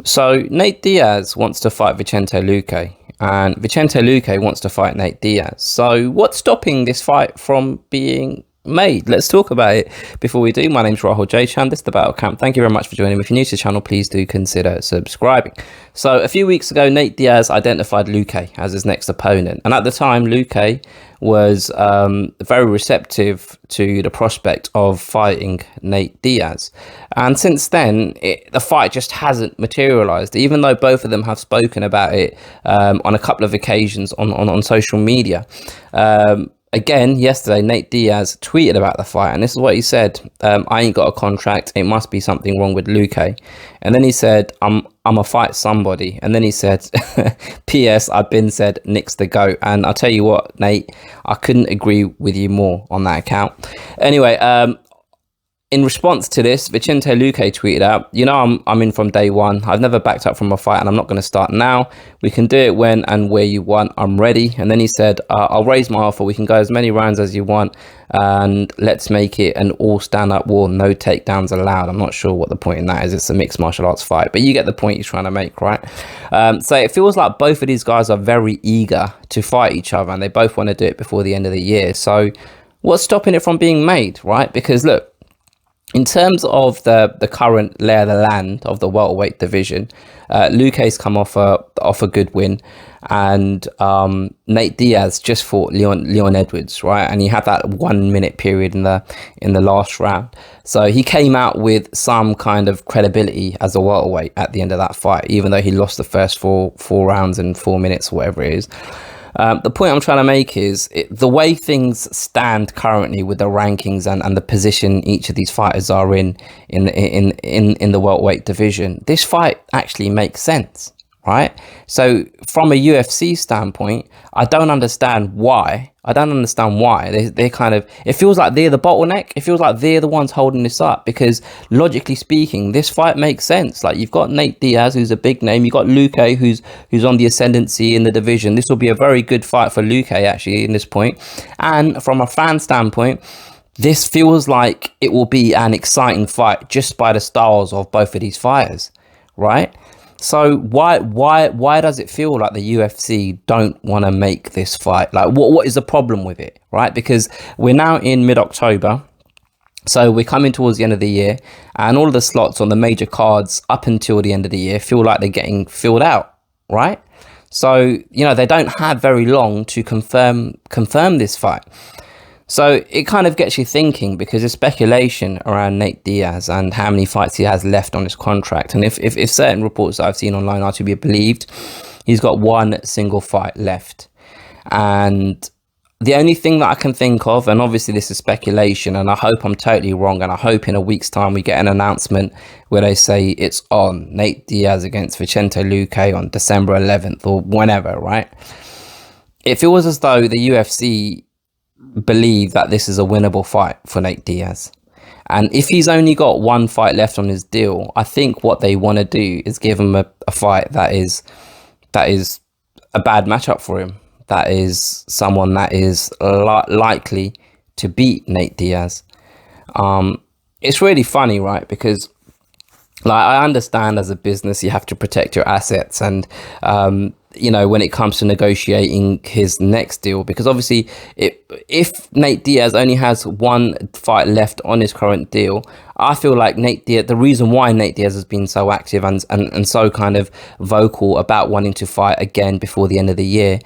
So Nate Diaz wants to fight Vicente Luque, and Vicente Luque wants to fight Nate Diaz. So what's stopping this fight from being made? Let's talk about it. Before we do, my name's Rahul J. Chan. This is the Battle Camp. Thank you very much for joining me. If you're new to the channel, please do consider subscribing. So a few weeks ago, Nate Diaz identified Luque as his next opponent, and at the time, Luque was very receptive to the prospect of fighting Nate Diaz. And since then, the fight just hasn't materialized, even though both of them have spoken about it on a couple of occasions on social media. Again, yesterday, Nate Diaz tweeted about the fight, and this is what he said. I ain't got a contract. It must be something wrong with Luque. And then he said, I'm a fight somebody. And then he said, P.S. I've been said Nick's the GOAT. And I'll tell you what, Nate, I couldn't agree with you more on that account. Anyway, in response to this, Vicente Luque tweeted out, I'm in from day one. I've never backed up from a fight and I'm not going to start now. We can do it when and where you want. I'm ready. And then he said, I'll raise my offer. We can go as many rounds as you want. And let's make it an all stand-up war. No takedowns allowed. I'm not sure what the point in that is. It's a mixed martial arts fight. But you get the point he's trying to make, right? So it feels like both of these guys are very eager to fight each other. And they both want to do it before the end of the year. So what's stopping it from being made, right? Because look, in terms of the current lay of the land of the welterweight division, Luque's come off a good win, and Nate Diaz just fought Leon Edwards, right? And he had that 1 minute period in the last round, so he came out with some kind of credibility as a welterweight at the end of that fight, even though he lost the first four rounds in 4 minutes or whatever it is. The point I'm trying to make is the way things stand currently with the rankings and the position each of these fighters are in the welterweight division. This fight actually makes sense, right? So from a UFC standpoint, I don't understand why. They kind of, it feels like they're the bottleneck. It feels like they're the ones holding this up, because logically speaking, this fight makes sense. Like, you've got Nate Diaz, who's a big name. You've got Luque, who's on the ascendancy in the division. This will be a very good fight for Luque, actually, in this point. And from a fan standpoint, this feels like it will be an exciting fight just by the styles of both of these fighters, right? So why does it feel like the UFC don't want to make this fight? Like, what is the problem with it, right? Because we're now in mid-October, so we're coming towards the end of the year, and all of the slots on the major cards up until the end of the year feel like they're getting filled out, right? So, they don't have very long to confirm this fight. So it kind of gets you thinking, because there's speculation around Nate Diaz and how many fights he has left on his contract. And if certain reports that I've seen online are to be believed, he's got one single fight left. And the only thing that I can think of, and obviously this is speculation, and I hope I'm totally wrong, and I hope in a week's time we get an announcement where they say it's on Nate Diaz against Vicente Luque on December 11th or whenever, right? It feels as though the UFC believe that this is a winnable fight for Nate Diaz, and if he's only got one fight left on his deal, I think what they want to do is give him a fight that is a bad matchup for him, that is someone that is likely to beat Nate Diaz. It's really funny, right? Because, like, I understand as a business you have to protect your assets, and when it comes to negotiating his next deal, because obviously if Nate Diaz only has one fight left on his current deal, I feel like the reason why Nate Diaz has been so active and so kind of vocal about wanting to fight again before the end of the year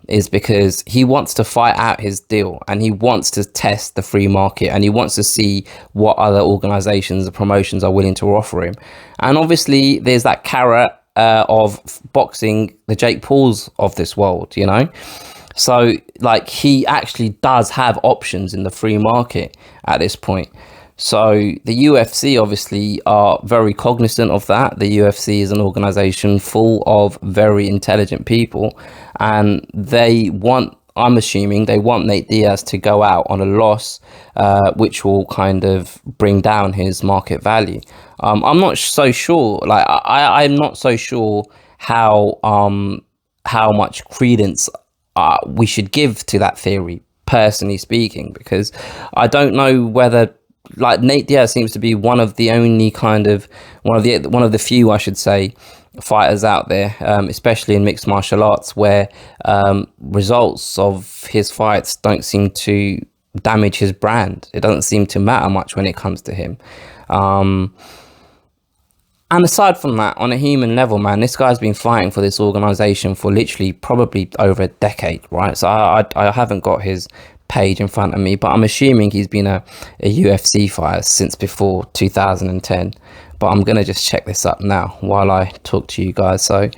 is because he wants to fight out his deal, and he wants to test the free market, and he wants to see what other organizations and promotions are willing to offer him. And obviously there's that carrot of boxing, the Jake Pauls of this world, so like he actually does have options in the free market at this point. So the UFC obviously are very cognizant of that. The UFC is an organization full of very intelligent people, and I'm assuming they want Nate Diaz to go out on a loss, which will kind of bring down his market value. I'm not so sure. Like, I'm not so sure how much credence we should give to that theory, personally speaking, because I don't know whether like Nate Diaz seems to be one of the only kind of one of the few, I should say, fighters out there, especially in mixed martial arts, where results of his fights don't seem to damage his brand. It doesn't seem to matter much when it comes to him. And aside from that, on a human level, man, this guy's been fighting for this organization for literally probably over a decade, right? So I haven't got his page in front of me, but I'm assuming he's been a UFC fighter since before 2010. But I'm going to just check this up now while I talk to you guys. So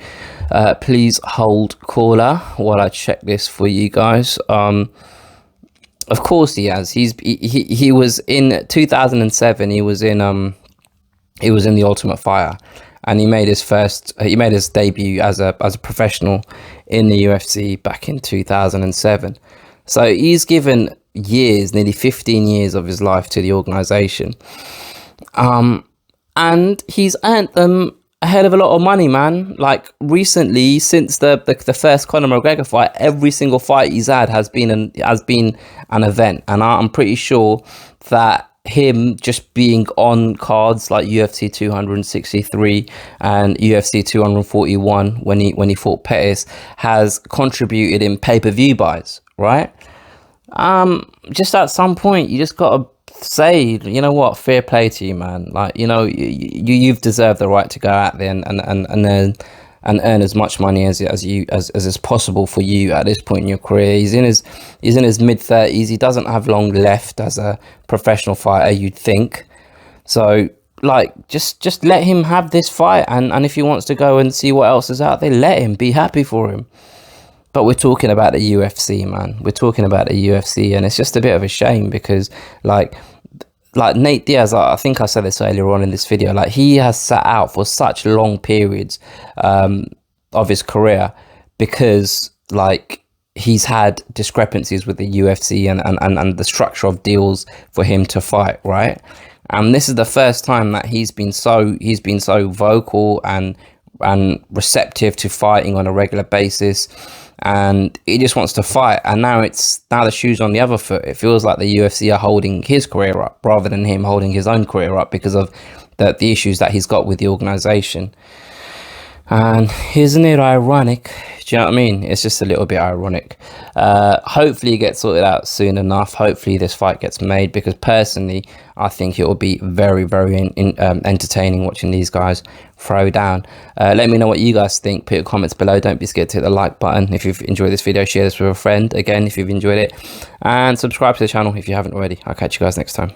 please hold caller while I check this for you guys. Of course he has. He was in 2007. He was in The Ultimate Fighter, and he made his debut as a professional in the UFC back in 2007. So he's given years, nearly 15 years of his life to the organization. And he's earned them a hell of a lot of money, man. Like recently, since the first Conor McGregor fight, every single fight he's had has been an event, and I'm pretty sure that him just being on cards like UFC 263 and UFC 241 when he fought Pettis has contributed in pay-per-view buys, right? Just at some point you just gotta say, you know what, fair play to you, man. Like, you know, you've deserved the right to go out there and earn as much money as is possible for you at this point in your career. He's in his mid-30s. He doesn't have long left as a professional fighter, you'd think. So like, just let him have this fight, and if he wants to go and see what else is out there, let him. Be happy for him. But we're talking about the UFC, man. We're talking about the UFC, and it's just a bit of a shame because like Nate Diaz, I think I said this earlier on in this video, like he has sat out for such long periods of his career because like he's had discrepancies with the UFC and the structure of deals for him to fight, right? And this is the first time that he's been so vocal and receptive to fighting on a regular basis, and he just wants to fight. And now the shoe's on the other foot. It feels like the UFC are holding his career up rather than him holding his own career up because of the issues that he's got with the organization. And isn't it ironic? Do you know what I mean? It's just a little bit ironic. Hopefully it gets sorted out soon enough. Hopefully this fight gets made, because personally I think it will be very, very entertaining watching these guys throw down. Let me know what you guys think. Put your comments below. Don't be scared to hit the like button. If you've enjoyed this video, share this with a friend, again, if you've enjoyed it, and subscribe to the channel if you haven't already. I'll catch you guys next time.